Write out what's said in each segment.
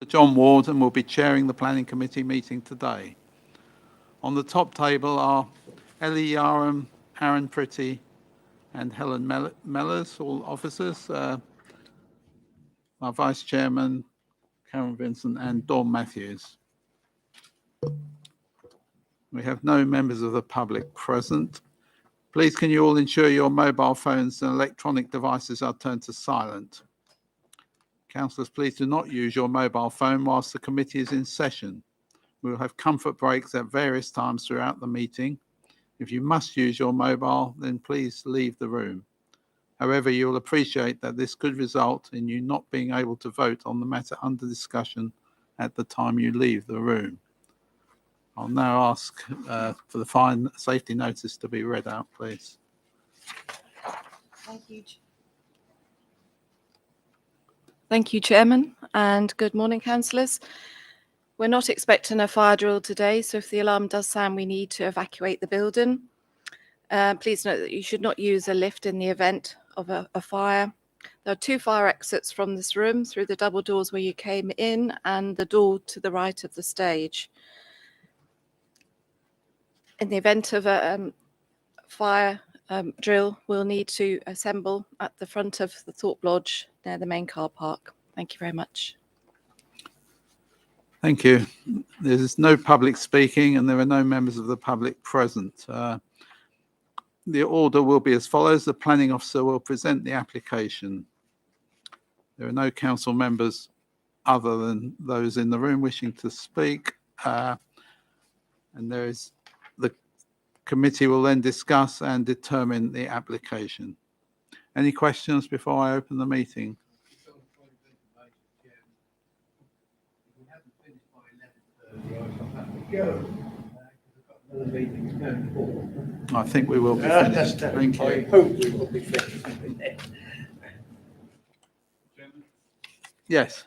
John Ward and will be chairing the Planning Committee meeting today. On the top table are Ellie Yarham, Aaron Pretty and Helen Mellors, all officers, our Vice Chairman, Karen Vincent and Dawn Matthews. We have no members of the public present. Please can you all ensure your mobile phones and electronic devices are turned to silent. Councillors, please do not use your mobile phone whilst the committee is in session. We will have comfort breaks at various times throughout the meeting. If you must use your mobile, then please leave the room. However, you will appreciate that this could result in you not being able to vote on the matter under discussion at the time you leave the room. I'll now ask for the fine safety notice to be read out, please. Thank you. Thank you, Chairman, and good morning, councillors. We're not expecting a fire drill today, so if the alarm does sound, we need to evacuate the building. Please note that you should not use a lift in the event of a fire. There are 2 fire exits from this room through the double doors where you came in and the door to the right of the stage. In the event of a fire drill, we'll need to assemble at the front of the Thorpe Lodge near the main car park. Thank you very much. Thank you. There is no public speaking and there are no members of the public present. The order will be as follows. The planning officer will present the application. There are no council members other than those in the room wishing to speak. And the committee will then discuss and determine the application. Any questions before I open the meeting? I think we will be finished. Thank you. I hope we will be finished. Yes.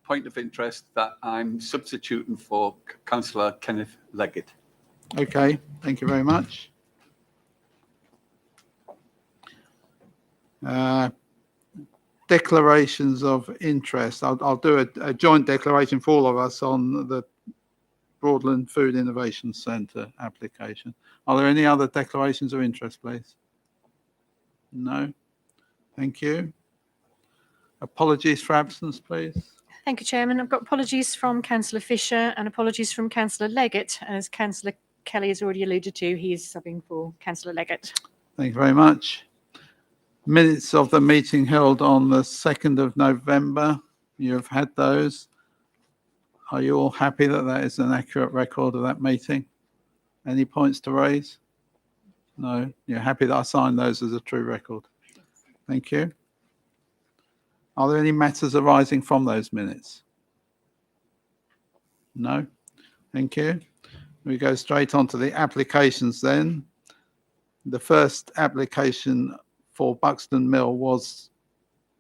Point of interest that I'm substituting for Councillor Kenneth Leggett. Okay, thank you very much. Declarations of interest. I'll do a joint declaration for all of us on the Broadland Food Innovation Centre application. Are there any other declarations of interest, please? No? Thank you. Apologies for absence, please. Thank you, Chairman. I've got apologies from Councillor Fisher and apologies from Councillor Leggett. As Councillor Kelly has already alluded to, he is subbing for Councillor Leggett. Thank you very much. Minutes of the meeting held on the 2nd of November. You have had those. Are you all happy that that is an accurate record of that meeting? Any points to raise? No? You're happy that I signed those as a true record? Thank you. Are there any matters arising from those minutes? No? Thank you. We go straight on to the applications then. The first application for Buxton Mill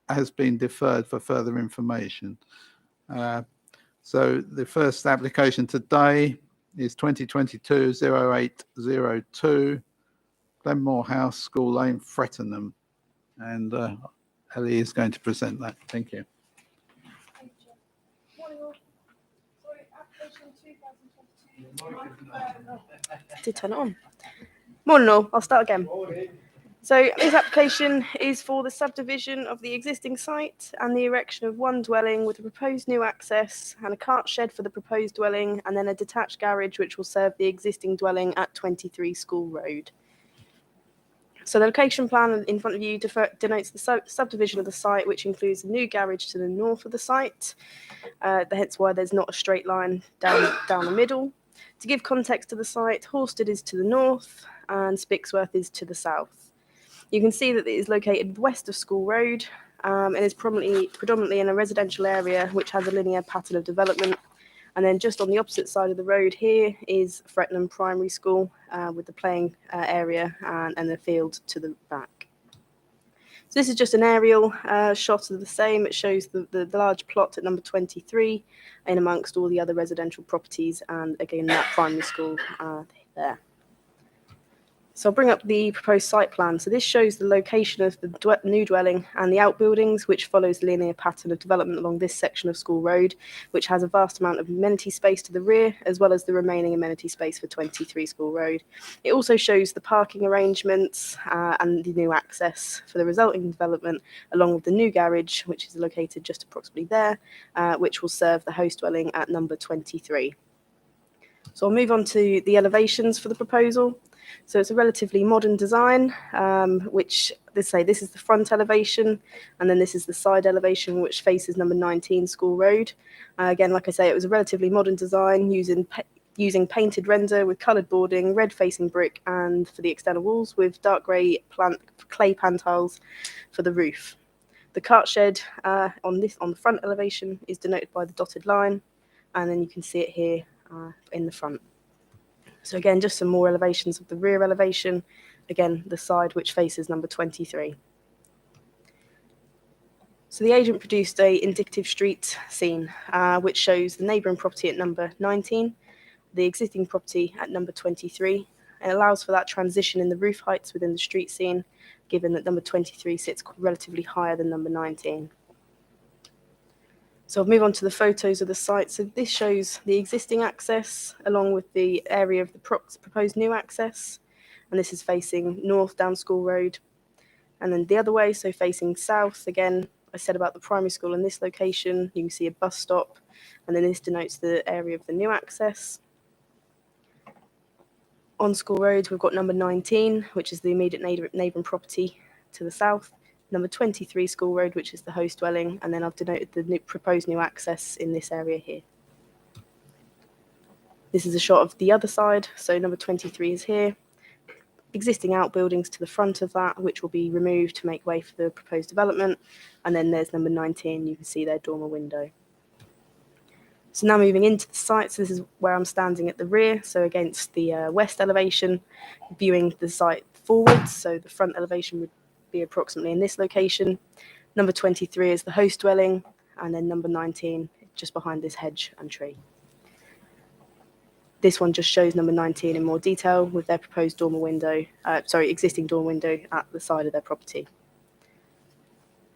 has been deferred for further information. So the first application today is 2022-0802, Glenmore House, School Lane, Frettenham. And Ellie is going to present that. Thank you. Morning all. Sorry, application 2022. Did turn it on. Morning all. I'll start again. So this application is for the subdivision of the existing site and the erection of one dwelling with a proposed new access and a cart shed for the proposed dwelling, and then a detached garage which will serve the existing dwelling at 23 School Road. So the location plan in front of you denotes the subdivision of the site, which includes a new garage to the north of the site. Hence why there's not a straight line down the middle. To give context to the site, Horsted is to the north and Spixworth is to the south. You can see that it is located west of School Road and is predominantly in a residential area which has a linear pattern of development. And then just on the opposite side of the road here is Frettenham Primary School with the playing area and the field to the back. So this is just an aerial shot of the same. It shows the large plot at number 23 in amongst all the other residential properties and again that primary school there. So I'll bring up the proposed site plan. So this shows the location of the new dwelling and the outbuildings, which follows the linear pattern of development along this section of School Road, which has a vast amount of amenity space to the rear, as well as the remaining amenity space for 23 School Road. It also shows the parking arrangements and the new access for the resulting development, along with the new garage, which is located just approximately there, which will serve the host dwelling at number 23. So I'll move on to the elevations for the proposal. So it's a relatively modern design, which this is the front elevation, and then this is the side elevation, which faces number 19 School Road. Again, like I say, it was a relatively modern design using painted render with coloured boarding, red facing brick, and for the external walls with dark grey clay pan tiles for the roof. The cart shed on the front elevation is denoted by the dotted line, and then you can see it here in the front. So again, just some more elevations of the rear elevation. Again, the side which faces number 23. So the agent produced a indicative street scene, which shows the neighbouring property at number 19, the existing property at number 23. It allows for that transition in the roof heights within the street scene, given that number 23 sits relatively higher than number 19. So I'll move on to the photos of the site. So this shows the existing access along with the area of the proposed new access. And this is facing north down School Road. And then the other way, so facing south, again, I said about the primary school in this location. You can see a bus stop. And then this denotes the area of the new access. On School Road, we've got number 19, which is the immediate neighbouring property to the south. Number 23 School Road, which is the host dwelling, and then I've denoted the proposed new access in this area here. This is a shot of the other side, so number 23 is here. Existing outbuildings to the front of that, which will be removed to make way for the proposed development, and then there's number 19, you can see their dormer window. So now moving into the site, so this is where I'm standing at the rear, so against the west elevation, viewing the site forwards, so the front elevation would be approximately in this location. Number 23 is the host dwelling, and then number 19 just behind this hedge and tree. This one just shows number 19 in more detail with their proposed dormer window, existing dormer window at the side of their property.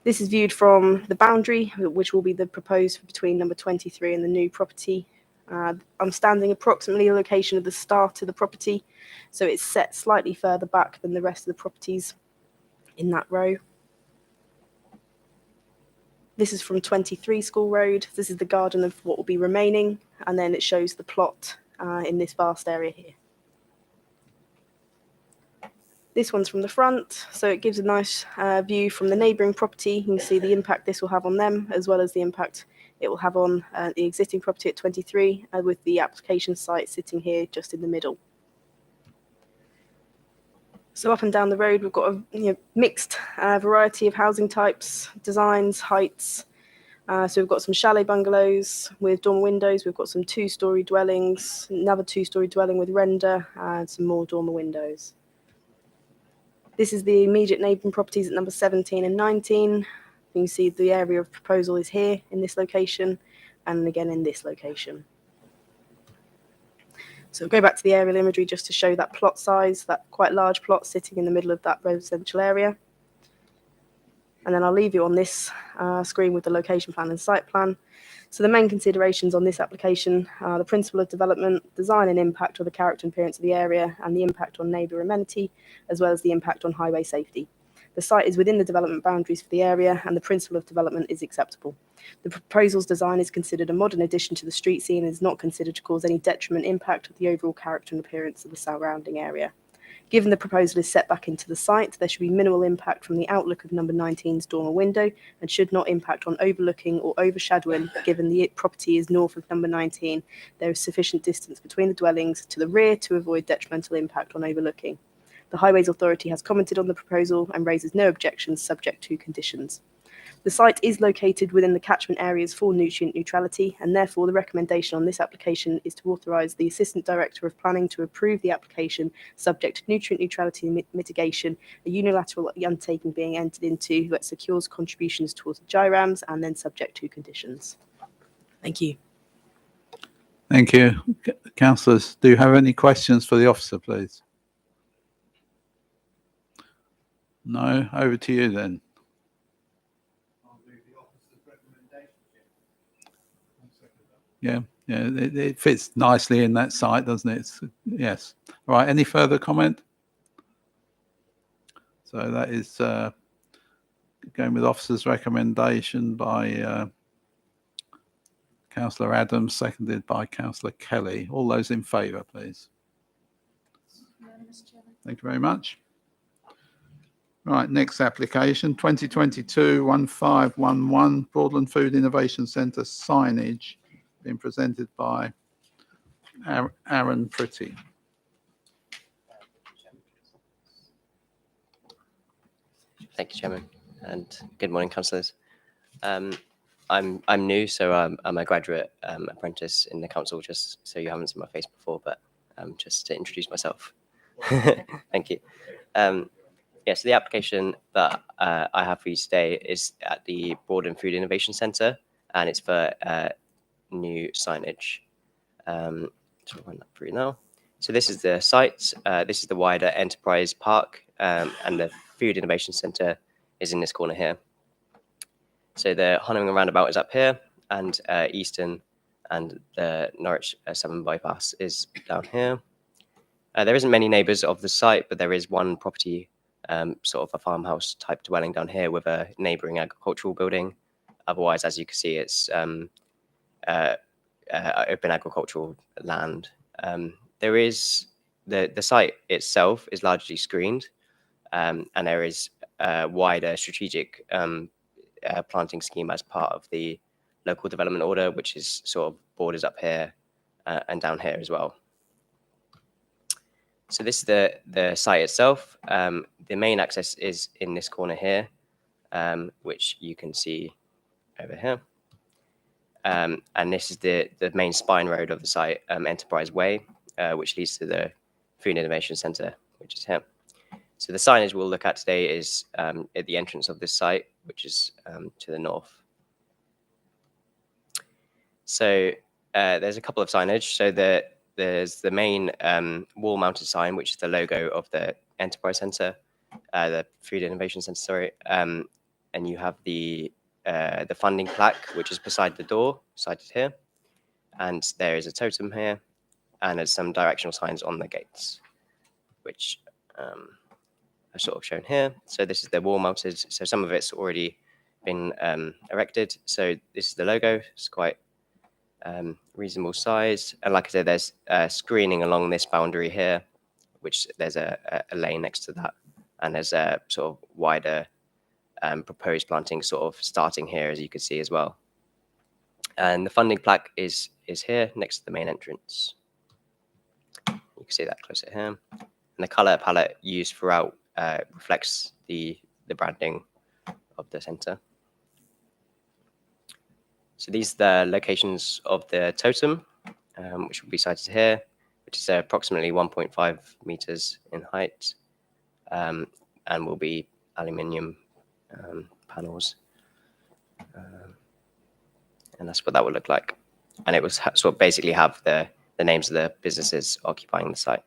This is viewed from the boundary, which will be the proposed between number 23 and the new property. I'm standing approximately the location of the start of the property, so it's set slightly further back than the rest of the properties in that row. This is from 23 School Road. This is the garden of what will be remaining, and then it shows the plot in this vast area here. This one's from the front, so it gives a nice view from the neighbouring property. You can see the impact this will have on them, as well as the impact it will have on the existing property at 23, with the application site sitting here just in the middle. So up and down the road, we've got a mixed variety of housing types, designs, heights. So we've got some chalet bungalows with dormer windows. We've got some two-storey dwellings, another two-storey dwelling with render, and some more dormer windows. This is the immediate neighbouring properties at number 17 and 19. You can see the area of proposal is here in this location, and again in this location. So we'll go back to the aerial imagery just to show that plot size, that quite large plot sitting in the middle of that residential area. And then I'll leave you on this screen with the location plan and site plan. So the main considerations on this application are the principle of development, design and impact of the character and appearance of the area, and the impact on neighbour amenity, as well as the impact on highway safety. The site is within the development boundaries for the area, and the principle of development is acceptable. The proposal's design is considered a modern addition to the street scene and is not considered to cause any detriment impact of the overall character and appearance of the surrounding area. Given the proposal is set back into the site, there should be minimal impact from the outlook of number 19's dormer window and should not impact on overlooking or overshadowing. Given the property is north of number 19, there is sufficient distance between the dwellings to the rear to avoid detrimental impact on overlooking. The Highways Authority has commented on the proposal and raises no objections subject to conditions. The site is located within the catchment areas for nutrient neutrality, and therefore the recommendation on this application is to authorise the Assistant Director of Planning to approve the application subject to nutrient neutrality mitigation, a unilateral undertaking being entered into that secures contributions towards the GIRAMs and then subject to conditions. Thank you. Thank you. Councillors, do you have any questions for the officer, please? No, over to you then. Yeah, it fits nicely in that site, doesn't it? Yes. All right, any further comment? So that is going with officer's recommendation by Councillor Adams, seconded by Councillor Kelly. All those in favour, please. Thank you very much. Right, next application, 2022-1511, Broadland Food Innovation Centre signage, being presented by Aaron Pretty. Thank you, Chairman, and good morning, councillors. I'm new, so I'm a graduate apprentice in the council, just so you haven't seen my face before, but just to introduce myself. Thank you. So the application that I have for you today is at the Broadland Food Innovation Centre, and it's for new signage. So I'll run that through now. So this is the site. This is the wider enterprise park, and the Food Innovation Centre is in this corner here. So the Honeymoon roundabout is up here, and Easton and the Norwich 7 bypass is down here. There isn't many neighbours of the site, but there is one property, sort of a farmhouse type dwelling down here with a neighbouring agricultural building. Otherwise, as you can see, it's open agricultural land. There is the site itself is largely screened, and there is a wider strategic planting scheme as part of the local development order, which is sort of borders up here and down here as well. So this is the site itself. The main access is in this corner here, which you can see over here. And this is the main spine road of the site, Enterprise Way, which leads to the Food Innovation Centre, which is here. So the signage we'll look at today is at the entrance of this site, which is to the north. So there's a couple of signage. So there's the main wall-mounted sign, which is the logo of the Enterprise Centre, the Food Innovation Centre, sorry. And you have the funding plaque, which is beside the door, cited here. And there is a totem here, and there's some directional signs on the gates, which are sort of shown here. So this is the wall-mounted. So some of it's already been erected. So this is the logo. It's quite reasonable size, and like I said, there's screening along this boundary here, which there's a lane next to that, and there's a sort of wider proposed planting sort of starting here, as you can see as well. And the funding plaque is here next to the main entrance. You can see that closer here, and the color palette used throughout reflects the branding of the centre. So these are the locations of the totem, which will be cited here, which is approximately 1.5 meters in height, and will be aluminium panels. And that's what that would look like. And it will sort of basically have the names of the businesses occupying the site.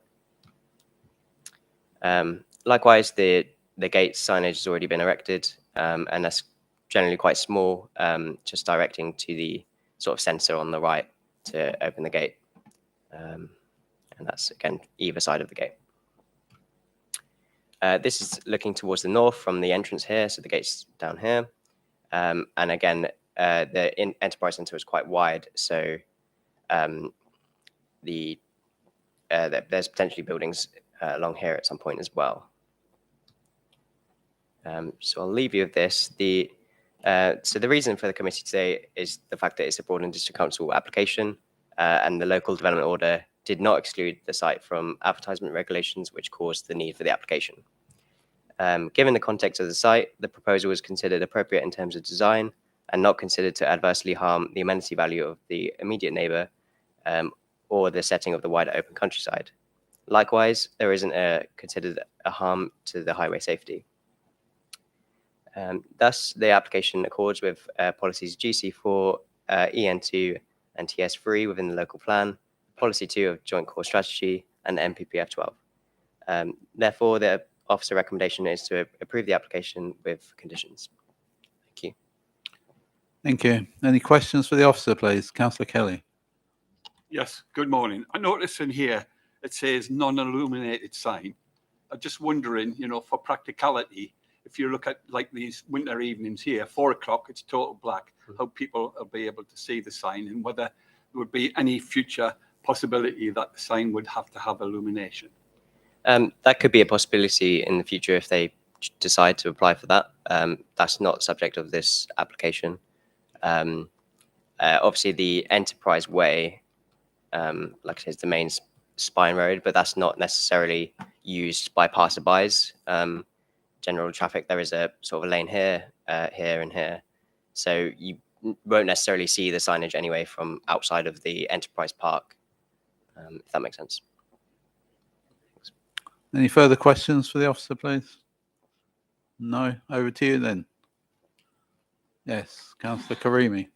Likewise, the gate signage has already been erected, and that's generally quite small, just directing to the sort of sensor on the right to open the gate. And that's, again, either side of the gate. This is looking towards the north from the entrance here, so the gate's down here. And again, the Enterprise Centre is quite wide, so there's potentially buildings along here at some point as well. So I'll leave you with this. So the reason for the committee today is the fact that it's a Broadland District Council application, and the local development order did not exclude the site from advertisement regulations, which caused the need for the application. Given the context of the site, the proposal was considered appropriate in terms of design and not considered to adversely harm the amenity value of the immediate neighbour or the setting of the wider open countryside. Likewise, there isn't considered a harm to the highway safety. Thus, the application accords with policies GC4, EN2, and TS3 within the local plan, policy 2 of joint core strategy, and MPPF 12. Therefore, the officer recommendation is to approve the application with conditions. Thank you. Thank you. Any questions for the officer, please? Councillor Kelly. Yes, good morning. I notice in here it says non-illuminated sign. I'm just wondering, you know, for practicality, if you look at like these winter evenings here, 4 o'clock, it's total black, how people will be able to see the sign, and whether there would be any future possibility that the sign would have to have illumination. That could be a possibility in the future if they decide to apply for that. That's not subject of this application. Obviously, the Enterprise Way, like I said, is the main spine road, but that's not necessarily used by passerbys. General traffic, there is a sort of a lane here, here, and here. So you won't necessarily see the signage anyway from outside of the Enterprise Park, if that makes sense. Any further questions for the officer, please? No? Over to you then. Yes, Councillor Karimi.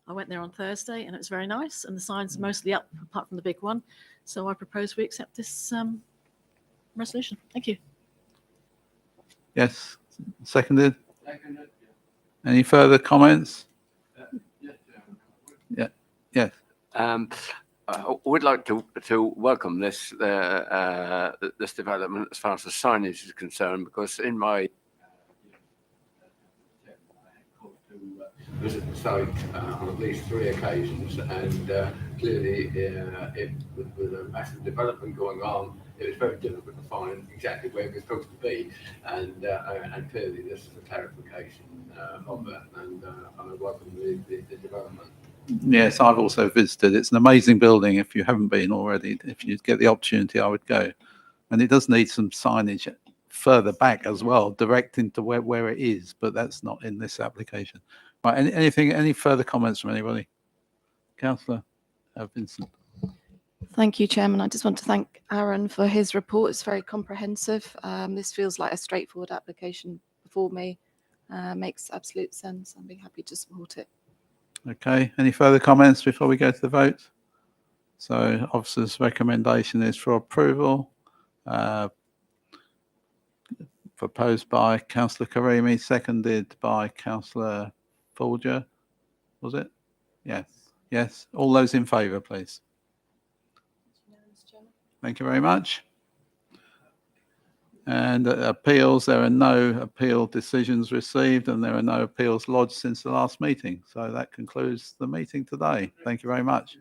I went there on Thursday and it was very nice, and the signs are mostly up apart from the big one. So I propose we accept this resolution. Thank you. Yes, seconded. Any further comments? Yeah, yes. I would like to welcome this this development as far as the signage is concerned, because in my visit the site on at least 3 occasions, and clearly with a massive development going on, it was very difficult to find exactly where we're supposed to be, and clearly this is a clarification of that, and I welcome the development. Yes, I've also visited. It's an amazing building. If you haven't been already, if you get the opportunity, I would go. And it does need some signage further back as well, directing to where it is, but that's not in this application. Right, any further comments from anybody? Councillor Vincent. Thank you, Chairman. I just want to thank Aaron for his report. It's very comprehensive. This feels like a straightforward application before me. Makes absolute sense. I'd be happy to support it. Okay, any further comments before we go to the vote? So officer's recommendation is for approval. Proposed by Councillor Karimi, seconded by Councillor Folger. Was it? Yes. Yes. All those in favour, please. Thank you very much. And appeals, there are no appeal decisions received, and there are no appeals lodged since the last meeting. So that concludes the meeting today. Thank you very much.